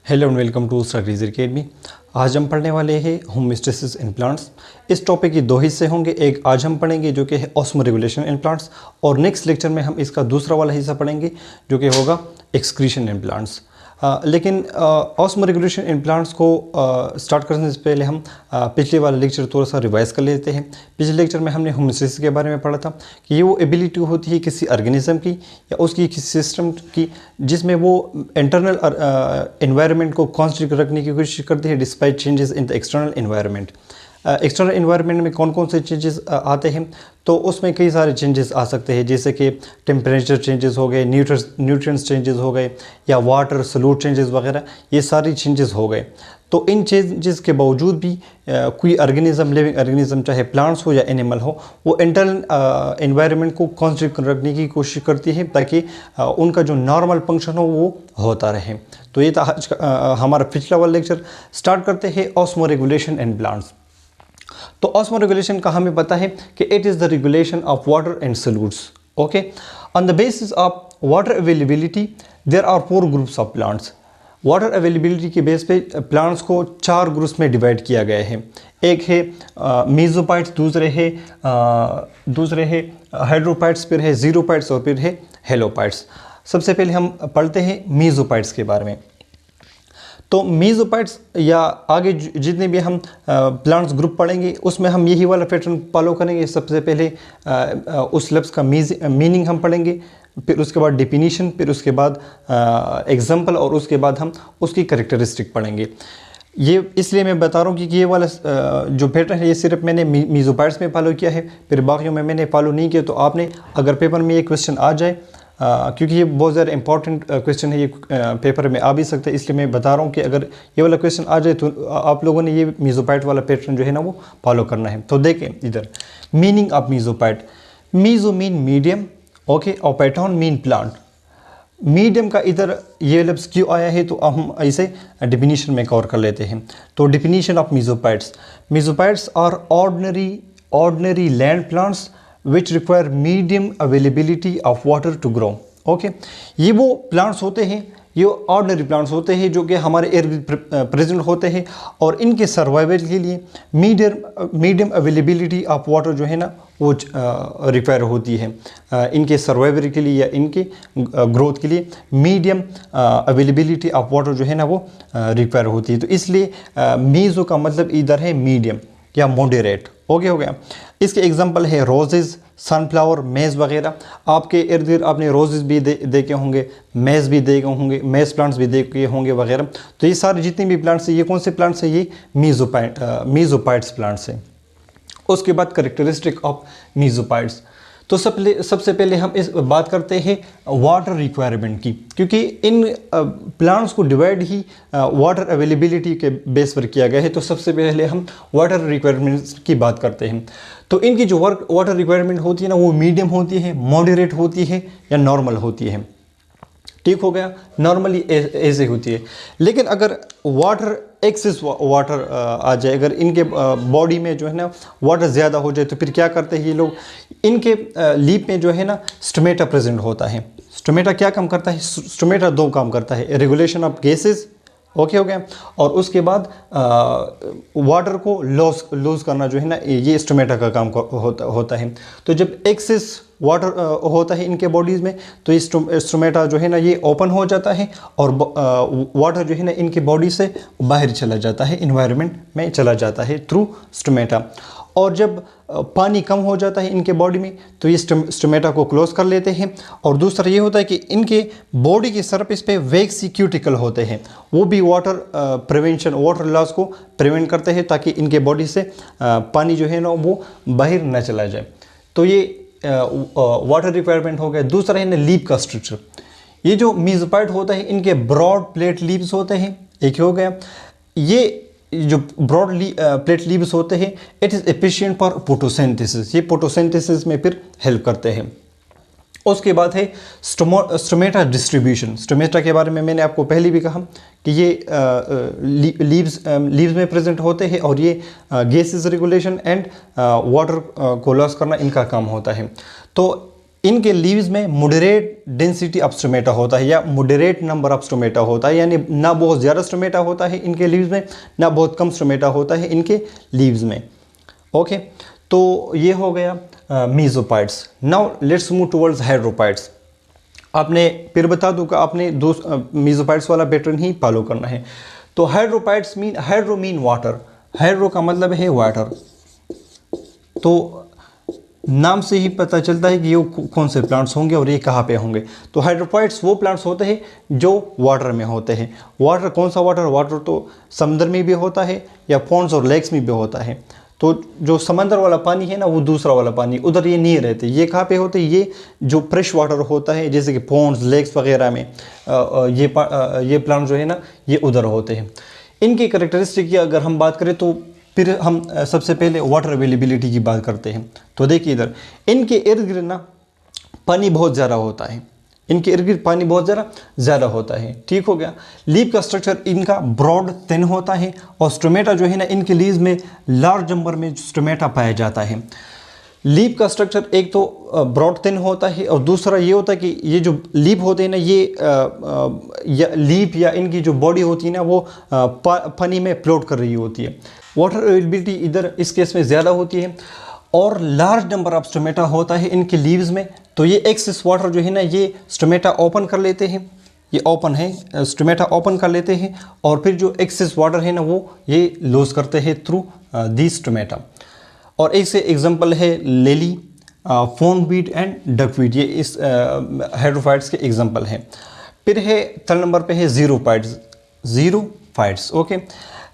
Hello and welcome to studies academy. आज हम पढ़ने वाले हैं होमोस्टेसिस इन प्लांट्स। इस टॉपिक के दो हिस्से होंगे। एक आज हम पढ़ेंगे जो कि है ऑस्मोरेगुलेशन इन प्लांट्स, और नेक्स्ट लेक्चर में हम इसका दूसरा वाला हिस्सा पढ़ेंगे जो कि होगा एक्सक्रीशन इन प्लांट्स। लेकिन ऑस्मोरेगुलेशन इन प्लांट्स को स्टार्ट करने से पहले हम पिछले वाला लेक्चर थोड़ा सा रिवाइज कर लेते हैं। पिछले लेक्चर में हमने होमोस्टेसिस के बारे में पढ़ा था कि ये वो एबिलिटी होती है किसी ऑर्गेनिज्म की या उसकी किसी सिस्टम की जिसमें वो इंटरनल एनवायरनमेंट को कांस्टेंट रखने की कोशिश करती है despite changes in the external environment. External environment में कौन कौन से चेंजेस आते हैं, तो उसमें कई सारे चेंजेस आ सकते हैं, जैसे कि टेम्परेचर चेंजेस हो गए, न्यूट्रिएंट्स चेंजेस हो गए, या वाटर सॉल्यूट चेंजेस वगैरह, ये सारी चेंजेस हो गए। तो इन चेंजेस के बावजूद भी कोई ऑर्गेनिज्म, लिविंग ऑर्गेनिज्म चाहे प्लांट्स हो या एनिमल हो, वो इंटरनल एनवायरनमेंट को कांस्टेंट रखने की कोशिश करती है ताकि उनका जो नॉर्मल फंक्शन हो वो होता रहे। तो ये था आज हमारा पिछला वाला लेक्चर। स्टार्ट करते हैं ऑस्मोरेगुलेशन इन प्लांट्स। तो ऑस्मोरेगुलेशन का हमें पता है कि it is the regulation of water and solutes. Okay, on the basis of water availability there are 4 groups of plants. Water availability के बेस पे प्लांट्स को 4 ग्रुप्स में डिवाइड किया गया है। एक है मीजोपाइट्स, दूसरे है हाइड्रोपाइट्स, फिर है जीरोपाइट्स और फिर है हेलोपाइट्स। सबसे पहले हम पढ़ते हैं मीजोपाइट्स के बारे में। तो मीजोपाइट्स या आगे जितने भी हम प्लांट्स ग्रुप पढ़ेंगे उसमें हम यही वाला पैटर्न फॉलो करेंगे। सबसे पहले उस लफ्ज़ का मीनिंग हम पढ़ेंगे, फिर उसके बाद डेफिनीशन, फिर उसके बाद एग्जांपल, और उसके बाद हम उसकी कैरेक्टरिस्टिक पढ़ेंगे। ये इसलिए मैं बता रहा हूँ कि ये वाला जो पैटर्न है ये सिर्फ मैंने मीजोपाइट्स में फॉलो किया है, फिर बाकियों में मैंने फॉलो नहीं किया। तो आपने अगर पेपर में ये क्वेश्चन आ जाए, क्योंकि ये बहुत ज़्यादा इंपॉर्टेंट क्वेश्चन है, ये पेपर में आ भी सकता है, इसलिए मैं बता रहा हूँ कि अगर ये वाला क्वेश्चन आ जाए तो आप लोगों ने ये मीजोपाइट वाला पैटर्न जो है ना वो फॉलो करना है। तो देखें इधर meaning of mesophyte. Meso mean medium, okay, और पैटर्न मीन प्लांट। मीडियम का इधर ये लफ्ज़ क्यों आया है तो हम ऐसे डिफिनीशन में कवर कर लेते हैं। तो definition of mesophytes. Mesophytes are ordinary land plants which require medium availability of water to grow। Okay, ये वो प्लांट्स होते हैं, ये ऑर्डिनरी प्लांट्स होते हैं जो कि हमारे एयर प्रेजेंट होते हैं, और इनके सर्वाइवल के लिए मीडियम अवेलेबिलिटी ऑफ वाटर जो है ना वो रिक्वायर होती है। इनके सर्वाइवल के लिए या इनके ग्रोथ के लिए मीडियम अवेलेबिलिटी ऑफ वाटर जो है ना वो रिक्वायर होती है। तो इसलिए मीज़ो का मतलब इधर है मीडियम या मॉडरेट। ओके, हो गया। इसके एग्जांपल है रोजेज़, सनफ्लावर, मेज़ वगैरह। आपके इर्द गिर्द आपने रोजेज़ भी देखे होंगे, मेज़ भी देखे होंगे, मेज़ प्लांट्स भी देखे होंगे वगैरह। तो ये सारे जितने भी प्लांट्स हैं, ये कौन से प्लांट्स हैं? ये मीजोपाइट्स प्लांट्स हैं। उसके बाद कैरेक्टरिस्टिक ऑफ मीजोपाइट्स। तो सबसे पहले हम इस बात करते हैं वाटर रिक्वायरमेंट की, क्योंकि इन प्लांट्स को डिवाइड ही वाटर अवेलेबिलिटी के बेस पर किया गया है। तो सबसे पहले हम वाटर रिक्वायरमेंट्स की बात करते हैं। तो इनकी जो वाटर रिक्वायरमेंट होती है ना वो मीडियम होती है, मॉडरेट होती है या नॉर्मल होती है। ठीक हो गया, नॉर्मली ऐसे होती है। लेकिन अगर वाटर एक्सेस वाटर आ जाए, अगर इनके बॉडी में जो है ना वाटर ज़्यादा हो जाए, तो फिर क्या करते हैं ये लोग, इनके लीफ में जो है ना स्टोमेटा प्रेजेंट होता है। स्टोमेटा क्या काम करता है? स्टोमेटा 2 काम करता है, रेगुलेशन ऑफ गैसेस, ओके हो गया, और उसके बाद वाटर को लूज करना जो है ना ये स्टोमेटा का काम होता है। तो जब एक्सेस वाटर होता है इनके बॉडीज़ में तो ये स्टोमेटा जो है ना ये ओपन हो जाता है, और वाटर जो है ना इनके बॉडी से बाहर चला जाता है, इन्वायरमेंट में चला जाता है थ्रू स्टोमेटा। और जब पानी कम हो जाता है इनके बॉडी में तो ये स्टोमेटा को क्लोज कर लेते हैं। और दूसरा ये होता है कि इनके बॉडी के सरफेस पे वैक्सी क्यूटिकल होते हैं, वो भी वाटर लॉस को प्रिवेंट करते हैं ताकि इनके बॉडी से पानी जो है ना वो बाहर न चला जाए। तो ये वाटर रिक्वायरमेंट हो गया। दूसरा है ना लीफ का स्ट्रक्चर। ये जो मीजोपाइट होता है इनके ब्रॉड प्लेट लीव्स होते हैं, एक हो गया। ये जो ब्रॉड प्लेट लीव्स होते हैं it is efficient for photosynthesis, ये फोटोसिंथेसिस में फिर हेल्प करते हैं। उसके बाद है स्टोमेटा डिस्ट्रीब्यूशन। स्टोमेटा के बारे में मैंने आपको पहले भी कहा कि ये लीव्स में प्रेजेंट होते हैं, और ये गैसेस रेगुलेशन एंड वाटर को लॉस करना इनका काम होता है। तो इनके लीव्स में मॉडरेट डेंसिटी ऑफ स्टोमेटा होता है या मॉडरेट नंबर ऑफ स्टोमेटा होता है, यानी ना बहुत ज़्यादा स्टोमेटा होता है इनके लीव्स में, ना बहुत कम स्टोमेटा होता है इनके लीव्स में। ओके, तो ये हो गया mesophytes. Now let's move towards hydrophytes. आपने फिर बता दूं कि आपने दो मीजोपाइड्स वाला पैटर्न ही फॉलो करना है। तो hydrophytes mean, hydro mean water, hydro का मतलब है वाटर। तो नाम से ही पता चलता है कि ये कौन से प्लांट्स होंगे और ये कहाँ पे होंगे। तो हेटेरोपाइड्स वो प्लांट्स होते हैं जो वाटर में होते हैं। वाटर कौन सा वाटर? वाटर तो समुद्र में भी होता है या पॉन्ड्स और लेक्स में भी होता है। तो जो समंदर वाला पानी है ना, वो दूसरा वाला पानी, उधर ये नहीं रहते। ये कहाँ पे होते हैं? ये जो फ्रेश वाटर होता है जैसे कि पॉन्ड्स, लेक्स वगैरह में ये प्लांट जो है ना, ये उधर होते हैं। इनकी कैरेक्टरिस्टिक की अगर हम बात करें तो फिर हम सबसे पहले वाटर अवेलेबिलिटी की बात करते हैं। तो देखिए इधर इनके इर्द गिर्द ना पानी बहुत ज़्यादा होता है, इनके इर्द गिर्द पानी बहुत ज़्यादा होता है। ठीक हो गया। लीफ का स्ट्रक्चर इनका ब्रॉड थिन होता है और स्टोमेटा जो है ना, इनके लीव्स में लार्ज नंबर में स्टोमेटा पाया जाता है। लीफ का स्ट्रक्चर एक तो ब्रॉड थिन होता है और दूसरा ये होता है कि ये जो लीफ होते हैं ना, ये लीफ या इनकी जो बॉडी होती है ना, वो पानी में फ्लोट कर रही होती है। वाटर अवेलेबिलिटी इधर इस केस में ज़्यादा होती है और लार्ज नंबर ऑफ स्टोमेटा होता है इनके लीव्स में। तो ये एक्सेस वाटर जो है ना, ये स्टोमेटा ओपन कर लेते हैं, ये ओपन है, स्टोमेटा ओपन कर लेते हैं और फिर जो एक्सेस वाटर है ना, वो ये लूज करते हैं थ्रू दी स्टोमेटा। और एक से एग्जांपल है लिली, फोर्नवीड एंड डकवीड, ये इस हेटेरोफाइट्स के एग्जांपल हैं। फिर है थर्ड नंबर पे है xerophytes. Okay,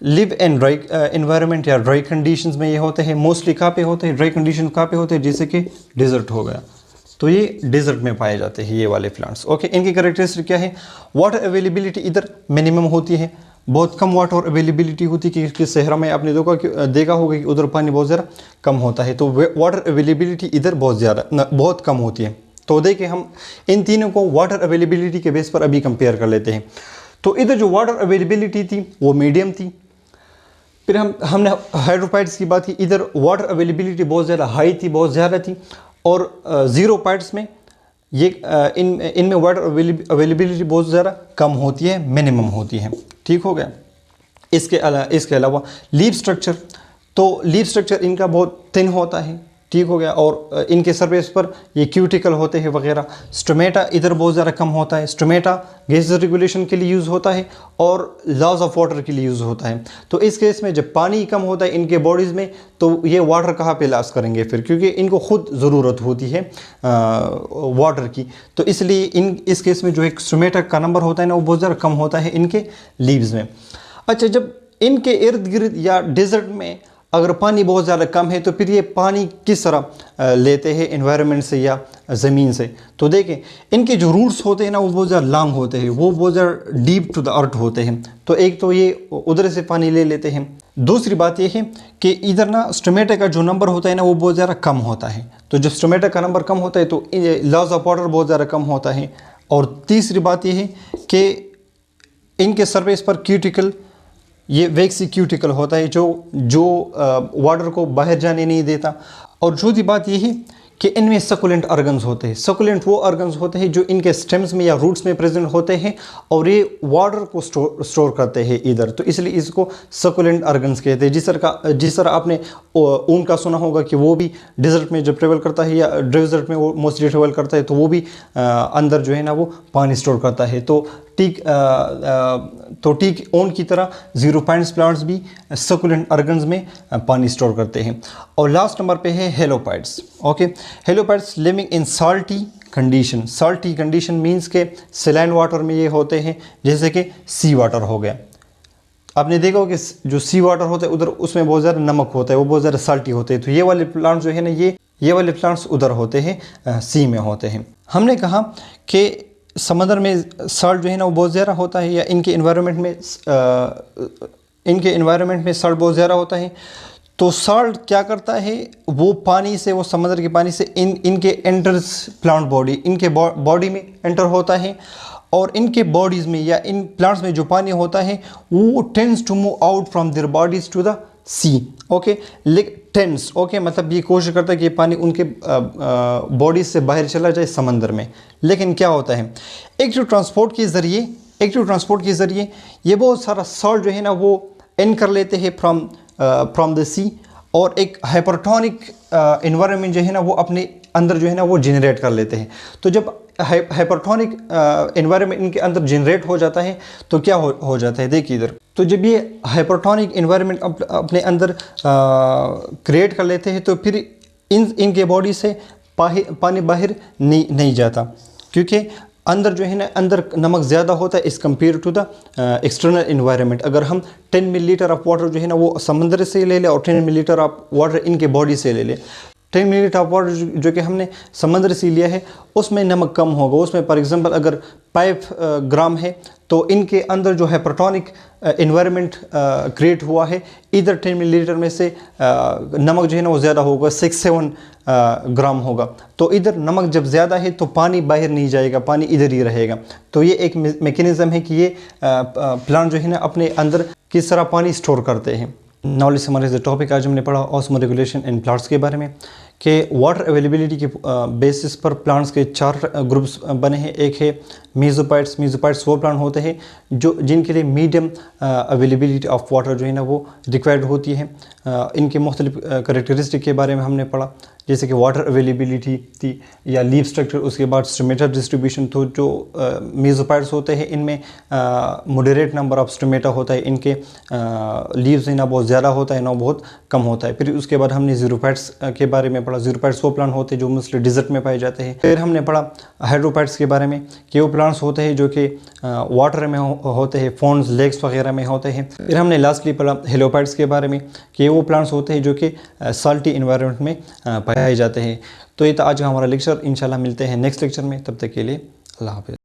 live in dry environment या ड्राई कंडीशंस में ये होते हैं। मोस्टली कहाँ पे होते हैं? ड्राई कंडीशन कहाँ पे होते हैं? जैसे कि डेजर्ट हो गया, तो ये डेजर्ट में पाए जाते हैं ये वाले प्लांट्स। ओके, इनकी कैरेक्टरिस्टिक क्या है? वाटर अवेलेबिलिटी इधर मिनिमम होती है, बहुत कम वाटर अवेलेबिलिटी होती है कि सहरा में आपने देखा होगा कि उधर पानी बहुत ज़्यादा कम होता है। तो वाटर अवेलेबिलिटी इधर बहुत कम होती है। तो देखिए हम इन तीनों को वाटर अवेलेबिलिटी के बेस पर अभी कंपेयर कर लेते हैं। तो इधर जो वाटर अवेलेबिलिटी थी वो मीडियम थी। फिर हमने हेटेरोपाइट्स की बात की, इधर वाटर अवेलेबिलिटी बहुत ज़्यादा हाई थी, बहुत ज़्यादा थी। और ज़ीरोफाइट्स में ये इनमें वाटर अवेलेबिलिटी बहुत ज़्यादा कम होती है, मिनिमम होती है। ठीक हो गया। इसके अलावा लीफ स्ट्रक्चर, तो लीफ स्ट्रक्चर इनका बहुत थिन होता है। ठीक हो गया। और इनके सरफेस पर ये क्यूटिकल होते हैं वगैरह। स्टोमेटा इधर बहुत ज़्यादा कम होता है। स्टोमेटा गैस रेगुलेशन के लिए यूज़ होता है और लॉस ऑफ वाटर के लिए यूज़ होता है। तो इस केस में जब पानी कम होता है इनके बॉडीज़ में, तो ये वाटर कहाँ पे लॉस करेंगे फिर, क्योंकि इनको खुद ज़रूरत होती है वाटर की। तो इसलिए इस केस में जो एक स्टोमेटा का नंबर होता है ना, वो बहुत ज़्यादा कम होता है इनके लीव्स में। अच्छा, जब इनके इर्द गिर्द या डेजर्ट में अगर पानी बहुत ज़्यादा कम है तो फिर ये पानी किस तरह लेते हैं, एनवायरनमेंट से या ज़मीन से? तो देखें इनके जो रूट्स होते हैं ना, वो बहुत ज़्यादा लॉन्ग होते हैं, वो बहुत ज़्यादा डीप टू द अर्थ होते हैं। तो एक तो ये उधर से पानी ले लेते हैं। दूसरी बात ये है कि इधर ना स्टोमेटा का जो नंबर होता है ना, वो बहुत ज़्यादा कम होता है। तो जब स्टोमेटा का नंबर कम होता है तो लॉस ऑफ वाटर बहुत ज़्यादा कम होता है। और तीसरी बात ये है कि इनके सरफेस पर क्यूटिकल, ये वैक्सी क्यूटिकल होता है जो वाटर को बाहर जाने नहीं देता। और चौथी बात ये है कि इनमें सकुलेंट ऑर्गन्स होते हैं। सकुलेंट वो ऑर्गन्स होते हैं जो इनके स्टेम्स में या रूट्स में प्रेजेंट होते हैं और ये वाटर को स्टोर करते हैं इधर। तो इसलिए इसको सकुलेंट ऑर्गन्स कहते हैं। जिस तरह आपने ऊन का सुना होगा कि वो भी डेजर्ट में जब ट्रेवल करता है या डेजर्ट में वो मोस्टली ट्रेवल करता है, तो वो भी अंदर जो है ना, वो पानी स्टोर करता है। तो ठीक ऊन की तरह ज़ीरोफाइट्स प्लांट्स भी सकुलेंट ऑर्गन्स में पानी स्टोर करते हैं। और लास्ट नंबर पे है halophytes. Okay, halophytes living in salty condition. Salty condition means के सैलाइन वाटर में ये होते हैं, जैसे कि सी वाटर हो गया। आपने देखा हो कि जो सी वाटर होता है उधर उसमें बहुत ज़्यादा नमक होता है, वो बहुत ज़्यादा साल्टी होते हैं। तो ये वाले प्लांट्स जो है ना, ये वाले प्लांट्स उधर होते हैं, सी में होते हैं। हमने कहा कि समंदर में साल्ट जो है ना, वो बहुत ज़्यादा होता है, या इनके एनवायरनमेंट में साल्ट बहुत ज़्यादा होता है। तो साल्ट क्या करता है, वो पानी से, वो समंदर के पानी से इनके एंटर्स प्लांट बॉडी, इनके बॉडी में एंटर होता है। और इनके बॉडीज़ में या इन प्लांट्स में जो पानी होता है वो tends to move out from their bodies to the sea, okay, tense, okay, मतलब ये कोशिश करता है कि ये पानी उनके बॉडी से बाहर चला जाए समंदर में। लेकिन क्या होता है, एक्टिव ट्रांसपोर्ट के ज़रिए ये बहुत सारा सॉल्ट जो है ना वो इन कर लेते हैं फ्रॉम द सी, और एक हाइपरटोनिक इन्वायरमेंट जो है ना वो अपने अंदर जो है ना वो जनरेट कर लेते हैं। तो जब हाइपरटोनिक इन्वायरमेंट इनके अंदर जनरेट हो जाता है तो क्या हो जाता है, देखिए इधर। तो जब ये हाइपरटोनिक इन्वायरमेंट अपने अंदर क्रिएट कर लेते हैं तो फिर इनके बॉडी से पानी बाहर नहीं जाता, क्योंकि अंदर जो है ना अंदर नमक ज़्यादा होता है इस compare to the external environment. अगर हम 10 मिलीलीटर ऑफ वाटर जो है ना वो समंदर से ले लें और 10 मिलीलीटर ऑफ वाटर इनके बॉडी से ले लें, 10 मिलीलीटर ऑफ वाटर जो कि हमने समंदर से लिया है उसमें नमक कम होगा। उसमें फॉर एग्जांपल अगर 5 ग्राम है तो इनके अंदर जो हाइपरटोनिक इन्वायरमेंट क्रिएट हुआ है, इधर 10 मिलीलीटर में से नमक जो है ना वो ज़्यादा होगा, 6-7 ग्राम होगा। तो इधर नमक जब ज़्यादा है तो पानी बाहर नहीं जाएगा, पानी इधर ही रहेगा। तो ये एक मैकेनिज़्म है कि ये प्लांट जो है ना अपने अंदर किस तरह पानी स्टोर करते हैं। नॉलेज समरी द टॉपिक आज हमने पढ़ा ऑस्मो रेगुलेशन इन प्लांट्स के बारे में, कि वाटर अवेलेबिलिटी के बेसिस पर प्लांट्स के 4 ग्रुप्स बने हैं। एक है मीज़ोपाइट्स वो प्लांट होते हैं जिनके लिए मीडियम अवेलेबिलिटी ऑफ वाटर जो है ना वो रिक्वायर्ड होती है। इनके मुख्तलिफ करेक्टरिस्टिक के बारे में हमने पढ़ा, जैसे कि वाटर अवेलेबिलिटी थी या लीफ स्ट्रक्चर, उसके बाद स्टोमेटा डिस्ट्रीब्यूशन। तो जो मीज़ोपाइट्स होते हैं इनमें मॉडरेट नंबर ऑफ स्टोमेटा होता है, इनके लीव्स ना बहुत ज़्यादा होता है ना बहुत कम होता है। फिर उसके बाद हमने ज़ीरोपाइट्स के बारे में पढ़ा। ज़ीरोपाइट्स वो प्लांट होते हैं जो मोस्टली डिजर्ट में पाए जाते हैं। फिर हमने पढ़ा हाइड्रोपाइट्स के बारे में कि वो प्लांट्स होते हैं जो कि वाटर में होते हैं, फॉन्ड्स लेक्स वगैरह में होते हैं। फिर हमने लास्टली पढ़ा हेलोपाइट्स के बारे में कि वो प्लांट्स होते हैं जो कि साल्टी इन्वायरमेंट में पाए जाते हैं। तो ये था आज का हमारा लेक्चर। इंशाल्लाह मिलते हैं नेक्स्ट लेक्चर में, तब तक के लिए अल्लाह हाफ़िज़।